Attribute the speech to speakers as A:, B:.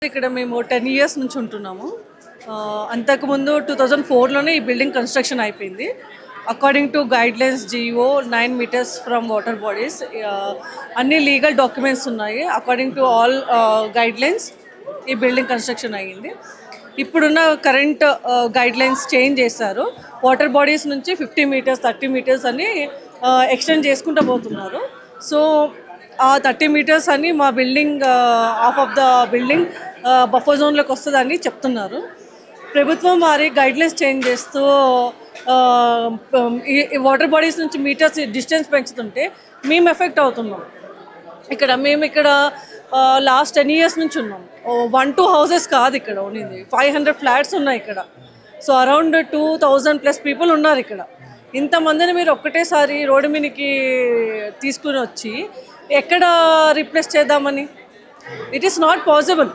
A: ఇక్కడ మేము 10 ఇయర్స్ నుంచి ఉంటున్నాము. అంతకుముందు 2004లోనే ఈ బిల్డింగ్ కన్స్ట్రక్షన్ అయిపోయింది. According to guidelines GO 9 metres from water bodies, అన్ని లీగల్ డాక్యుమెంట్స్ ఉన్నాయి. అకార్డింగ్ టు ఆల్ గైడ్లైన్స్ ఈ బిల్డింగ్ కన్స్ట్రక్షన్ అయ్యింది. ఇప్పుడున్న కరెంట్ గైడ్లైన్స్ చేంజ్ చేశారు. వాటర్ బాడీస్ నుంచి 50 మీటర్స్ 30 మీటర్స్ అని ఎక్స్టెండ్ చేసుకుంటూ పోతున్నారు. సో ఆ 30 మీటర్స్ అని మా building half of the building buffer జోన్లోకి వస్తుందని చెప్తున్నారు. ప్రభుత్వం వారి గైడ్లైన్స్ చేంజ్ చేస్తూ ఈ వాటర్ బాడీస్ నుంచి మీటర్స్ డిస్టెన్స్ పెంచుతుంటే మేము ఎఫెక్ట్ అవుతున్నాం. మేము ఇక్కడ లాస్ట్ 10 ఇయర్స్ నుంచి ఉన్నాం. 1-2 హౌసెస్ కాదు ఇక్కడ ఉన్నది, 500 ఫ్లాట్స్ ఉన్నాయి ఇక్కడ. సో అరౌండ్ 2000+ పీపుల్ ఉన్నారు ఇక్కడ. ఇంతమందిని మీరు ఒక్కటేసారి రోడ్డు మీదకి తీసుకుని వచ్చి ఎక్కడ రీప్లేస్ చేద్దామని? It is not possible.